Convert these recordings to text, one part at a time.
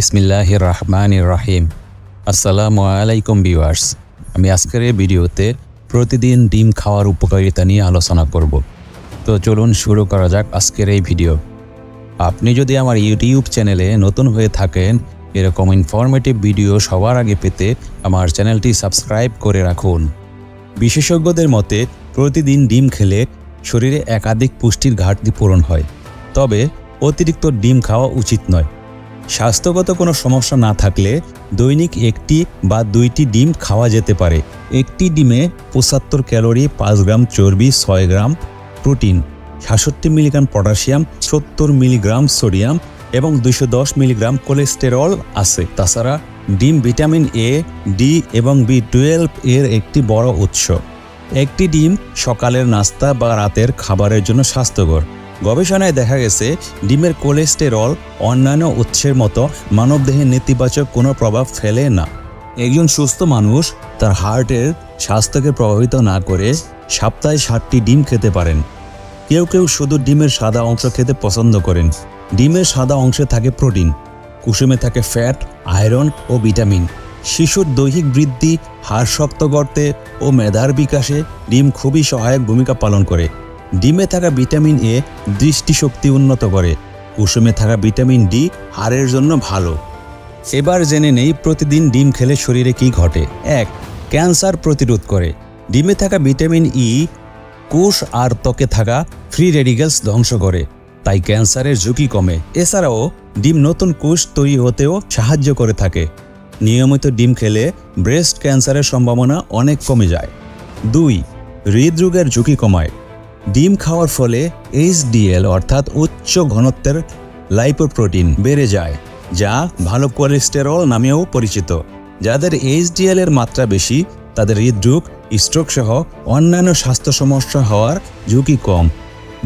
বিসমিল্লাহির রহমানির রহিম। আসসালামু আলাইকুম ভিউয়ার্স। আমি আজকের এই ভিডিওতে প্রতিদিন ডিম খাওয়ার উপকারিতা নিয়ে আলোচনা করব। তো চলুন শুরু করা যাক আজকের এই ভিডিও। আপনি যদি আমার ইউটিউব চ্যানেলে নতুন হয়ে থাকেন, এরকম ইনফরমেটিভ ভিডিও সবার আগে পেতে আমার চ্যানেলটি সাবস্ক্রাইব করে রাখুন। বিশেষজ্ঞদের মতে প্রতিদিন ডিম খেলে শরীরে একাধিক পুষ্টির ঘাটতি পূরণ হয়, তবে অতিরিক্ত ডিম খাওয়া উচিত নয়। স্বাস্থ্যগত কোনো সমস্যা না থাকলে দৈনিক একটি বা দুইটি ডিম খাওয়া যেতে পারে। একটি ডিমে ৭৫ ক্যালোরি, ৫ গ্রাম চর্বি, ৬ gram protein, ৬৭ milligram potassium, ৭০ milligram sodium এবং ২১০ মিলিগ্রাম কোলেস্টেরল আছে। তাছাড়া ডিম ভিটামিন এ, ডি এবং বি12 এর একটি বড় উৎস। একটি ডিম সকালের নাস্তা বা রাতের খাবারের জন্য স্বাস্থ্যকর। গবেষণায় দেখা গেছে ডিমের কোলেস্টেরল অন্যান্য উৎসের মতো মানবদেহে নেতিবাচক কোনো প্রভাব ফেলে না। একজন সুস্থ মানুষ তার হার্টের স্বাস্থ্যকে প্রভাবিত না করে সপ্তাহে ৭টি ডিম খেতে পারেন। কেউ কেউ শুধু ডিমের সাদা অংশ খেতে পছন্দ করেন। ডিমের সাদা অংশে থাকে প্রোটিন, কুসুমে থাকে ফ্যাট, আয়রন ও ভিটামিন। শিশুর দৈহিক বৃদ্ধি, হাড় শক্ত করতে ও মেধার বিকাশে ডিম খুবই সহায়ক ভূমিকা পালন করে। ডিমে থাকা ভিটামিন এ দৃষ্টিশক্তি উন্নত করে। কুসুমে থাকা ভিটামিন ডি হাড়ের জন্য ভালো। এবার জেনে নেই প্রতিদিন ডিম খেলে শরীরে কি ঘটে। ১. ক্যান্সার প্রতিরোধ করে। ডিমে থাকা ভিটামিন ই কোষ আর ত্বকে থাকা ফ্রি রেডিক্যালস ধ্বংস করে, তাই ক্যান্সারের ঝুঁকি কমে। এছাড়াও ডিম নতুন কোষ তৈরি হতেও সাহায্য করে থাকে। নিয়মিত ডিম খেলে ব্রেস্ট ক্যান্সারের সম্ভাবনা অনেক কমে যায়। ২. হৃদরোগের ঝুঁকি কমায়। ডিম খাওয়ার ফলে এইচডিএল অর্থাৎ উচ্চ ঘনত্বের লাইপোপ্রোটিন বেড়ে যায়, যা ভালো কোলেস্টেরল নামেও পরিচিত। যাদের এইচডিএল এর মাত্রা বেশি তাদের হৃদরোগ, স্ট্রোক সহ অন্যান্য স্বাস্থ্য সমস্যা হওয়ার ঝুঁকি কম।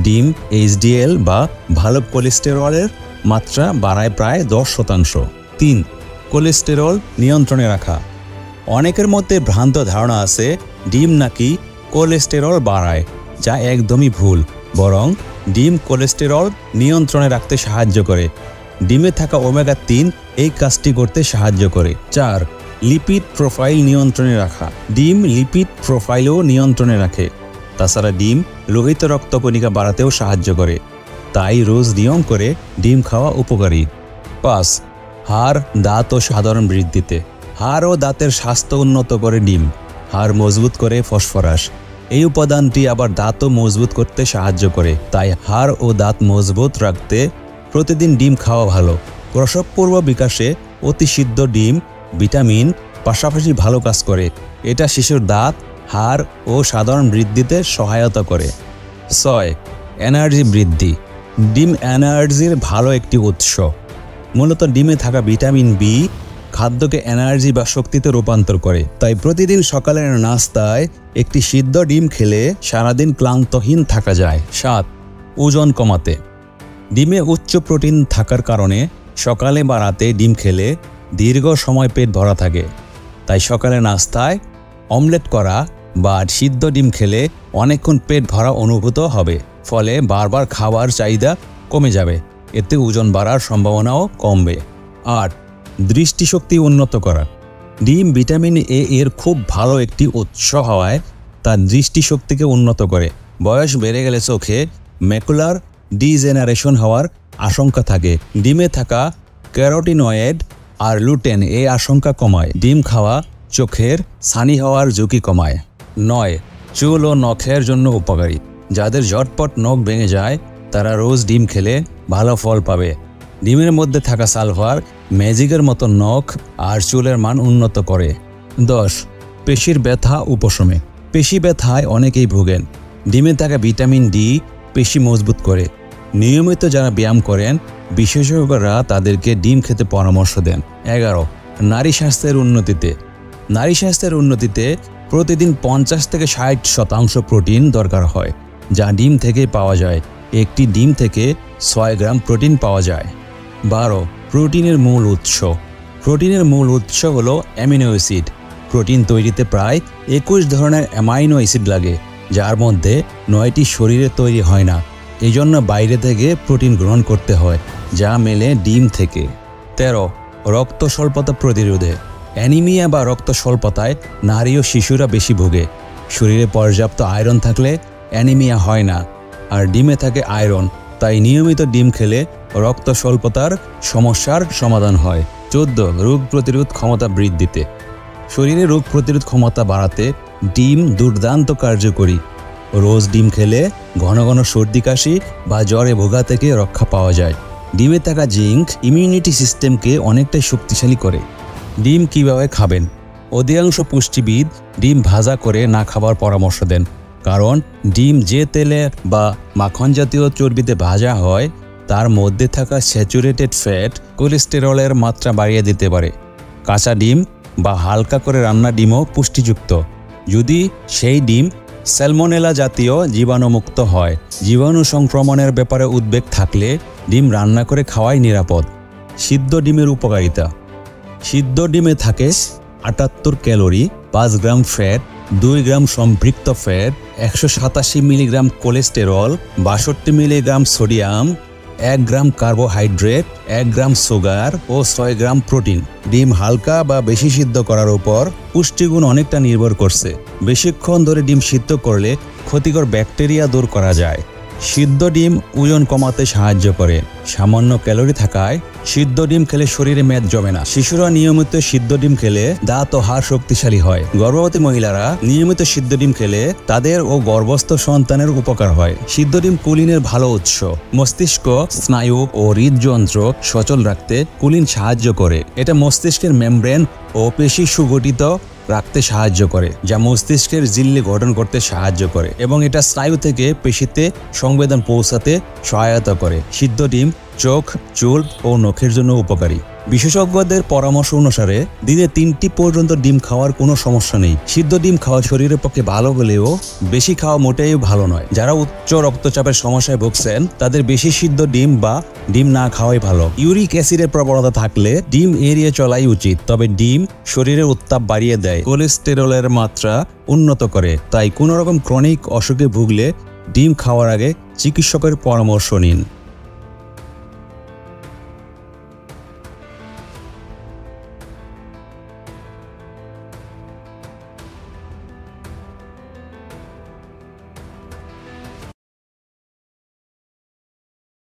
ডিম এইচডিএল বা ভালো কোলেস্টেরলের মাত্রা বাড়ায় প্রায় 10%। ৩. কোলেস্টেরল নিয়ন্ত্রণে রাখা। অনেকের মধ্যে ভ্রান্ত ধারণা আছে ডিম নাকি কোলেস্টেরল বাড়ায়, যা একদমই ভুল। বরং ডিম কোলেস্টেরল নিয়ন্ত্রণে রাখতে সাহায্য করে। ডিমে থাকা ওমেগা-3 এই কাজটি করতে সাহায্য করে। ৪. লিপিড প্রোফাইল নিয়ন্ত্রণে রাখা। ডিম লিপিড প্রোফাইলও নিয়ন্ত্রণে রাখে। তাছাড়া ডিম লোহিত রক্তকণিকা বাড়াতেও সাহায্য করে, তাই রোজ নিয়ম করে ডিম খাওয়া উপকারী। ৫. হাড়, দাঁত ও সাধারণ বৃদ্ধিতে। হাড় ও দাঁতের স্বাস্থ্য উন্নত করে ডিম। হাড় মজবুত করে ফসফরাস। এই উপাদানটি আবার দাঁতও মজবুত করতে সাহায্য করে, তাই হাড় ও দাঁত মজবুত রাখতে প্রতিদিন ডিম খাওয়া ভালো। প্রসবপূর্ব বিকাশে অতি সিদ্ধ ডিম ভিটামিন পাশাপাশি ভালো কাজ করে। এটা শিশুর দাঁত, হাড় ও সাধারণ বৃদ্ধিতে সহায়তা করে। ৬. এনার্জি বৃদ্ধি। ডিম এনার্জির ভালো একটি উৎস। মূলত ডিমে থাকা ভিটামিন বি খাদ্যকে এনার্জি বা শক্তিতে রূপান্তর করে, তাই প্রতিদিন সকালের নাস্তায় একটি সিদ্ধ ডিম খেলে সারাদিন ক্লান্তহীন থাকা যায়। ৭. ওজন কমাতে। ডিমে উচ্চ প্রোটিন থাকার কারণে সকালে বা রাতে ডিম খেলে দীর্ঘ সময় পেট ভরা থাকে, তাই সকালে নাস্তায় অমলেট করা বা সিদ্ধ ডিম খেলে অনেকক্ষণ পেট ভরা অনুভূত হবে, ফলে বারবার খাবার চাহিদা কমে যাবে। এতে ওজন বাড়ার সম্ভাবনাও কমবে। ৮. দৃষ্টিশক্তি উন্নত করা। ডিম ভিটামিন এ এর খুব ভালো একটি উৎস হওয়ায় তার দৃষ্টিশক্তিকে উন্নত করে। বয়স বেড়ে গেলে চোখে ম্যাকুলার ডিজেনারেশন হওয়ার আশঙ্কা থাকে। ডিমে থাকা ক্যারোটিনয়েড আর লুটেন এই আশঙ্কা কমায়। ডিম খাওয়া চোখের ছানি হওয়ার ঝুঁকি কমায়। ৯. চুল ও নখের জন্য উপকারী। যাদের ঝটপট নখ ভেঙে যায় তারা রোজ ডিম খেলে ভালো ফল পাবে। ডিমের মধ্যে থাকা সালফার ম্যাজিকের মতো নখ আর চুলের মান উন্নত করে। ১০. পেশির ব্যথা উপশমে। পেশি ব্যথায় অনেকেই ভোগেন। ডিমে থাকা ভিটামিন ডি পেশি মজবুত করে। নিয়মিত যারা ব্যায়াম করেন বিশেষজ্ঞরা তাদেরকে ডিম খেতে পরামর্শ দেন। ১১. নারী স্বাস্থ্যের উন্নতিতে। নারী স্বাস্থ্যের উন্নতিতে প্রতিদিন ৫০ থেকে ৬০% প্রোটিন দরকার হয়, যা ডিম থেকে পাওয়া যায়। একটি ডিম থেকে ৬ গ্রাম প্রোটিন পাওয়া যায়। ১২. প্রোটিনের মূল উৎস। প্রোটিনের মূল উৎস হলো অ্যামিনো অ্যাসিড। প্রোটিন তৈরিতে প্রায় ২১ ধরনের অ্যামাইনো অ্যাসিড লাগে, যার মধ্যে ৯টি শরীরে তৈরি হয় না। এই জন্য বাইরে থেকে প্রোটিন গ্রহণ করতে হয়, যা মেলে ডিম থেকে। ১৩. রক্ত স্বল্পতা প্রতিরোধে। অ্যানিমিয়া বা রক্ত স্বল্পতায় নারী ও শিশুরা বেশি ভোগে। শরীরে পর্যাপ্ত আয়রন থাকলে অ্যানিমিয়া হয় না, আর ডিমে থাকে আয়রন, তাই নিয়মিত ডিম খেলে রক্ত স্বল্পতার সমস্যার সমাধান হয়। 14. রোগ প্রতিরোধ ক্ষমতা বৃদ্ধিতে। শরীরে রোগ প্রতিরোধ ক্ষমতা বাড়াতে ডিম দুর্দান্ত কার্যকরী। রোজ ডিম খেলে ঘন ঘন সর্দি কাশি বা জ্বরে ভোগা থেকে রক্ষা পাওয়া যায়। ডিমে থাকা জিঙ্ক ইমিউনিটি সিস্টেমকে অনেকটাই শক্তিশালী করে। ডিম কিভাবে খাবেন? অধিকাংশ পুষ্টিবিদ ডিম ভাজা করে না খাবার পরামর্শ দেন, কারণ ডিম যে তেলে বা মাখন জাতীয় চর্বিতে ভাজা হয় তার মধ্যে থাকা স্যাচুরেটেড ফ্যাট কোলেস্টেরলের মাত্রা বাড়িয়ে দিতে পারে। কাঁচা ডিম বা হালকা করে রান্না ডিমও পুষ্টিযুক্ত, যদি সেই ডিম স্যালমোনেলা জাতীয় জীবাণুমুক্ত হয়। জীবাণু সংক্রমণের ব্যাপারে উদ্বেগ থাকলে ডিম রান্না করে খাওয়াই নিরাপদ। সিদ্ধ ডিমের উপকারিতা। সিদ্ধ ডিমে থাকে 78 ক্যালোরি, 5 গ্রাম ফ্যাট, 2 গ্রাম সম্পৃক্ত fat, 187 milligram cholesterol, 62 milligram sodium, 1 গ্রাম কার্বোহাইড্রেট, 1 গ্রাম সুগার ও 6 গ্রাম প্রোটিন। ডিম হালকা বা বেশি সিদ্ধ করার উপর পুষ্টিগুণ অনেকটা নির্ভর করছে। বেশিক্ষণ ধরে ডিম সিদ্ধ করলে ক্ষতিকর ব্যাকটেরিয়া দূর করা যায়। সিদ্ধ ডিম ওজন কমাতে সাহায্য করে। সামান্য ক্যালোরি থাকায় সিদ্ধ ডিম খেলে শরীরে মেদ জমে না। শিশুরা নিয়মিত সিদ্ধ ডিম খেলে দাঁত ও হাড় শক্তিশালী হয়। গর্ভবতী মহিলারা নিয়মিত সিদ্ধ ডিম খেলে তাদের ও গর্ভস্থ সন্তানের উপকার হয়। সিদ্ধ ডিম কুলিনের ভালো উৎস। মস্তিষ্ক, স্নায়ু ও হৃদযন্ত্র সচল রাখতে কুলিন সাহায্য করে। এটা মস্তিষ্কের মেমব্রেন ও পেশি সুগঠিত রাখতে সাহায্য করে, যা মস্তিষ্কের ঝিল্লি গঠন করতে সাহায্য করে এবং এটা স্নায়ু থেকে পেশিতে সংবেদন পৌঁছাতে সহায়তা করে। সিদ্ধ ডিম চোখ, চুল ও নখের জন্য উপকারী। বিশেষজ্ঞদের পরামর্শ অনুসারে দিনে 3টি পর্যন্ত ডিম খাওয়ার কোনো সমস্যা নেই। সিদ্ধ ডিম খাওয়া শরীরের পক্ষে ভালো হলেও বেশি খাওয়া মোটেই ভালো নয়। যারা উচ্চ রক্তচাপের সমস্যায় ভুগছেন তাদের বেশি সিদ্ধ ডিম বা ডিম না খাওয়াই ভালো। ইউরিক অ্যাসিডের প্রবণতা থাকলে ডিম এড়িয়ে চলাই উচিত, তবে ডিম শরীরের উত্তাপ বাড়িয়ে দেয়, কোলেস্টেরলের মাত্রা উন্নত করে। তাই কোনো রকম ক্রনিক অসুখে ভুগলে ডিম খাওয়ার আগে চিকিৎসকের পরামর্শ নিন।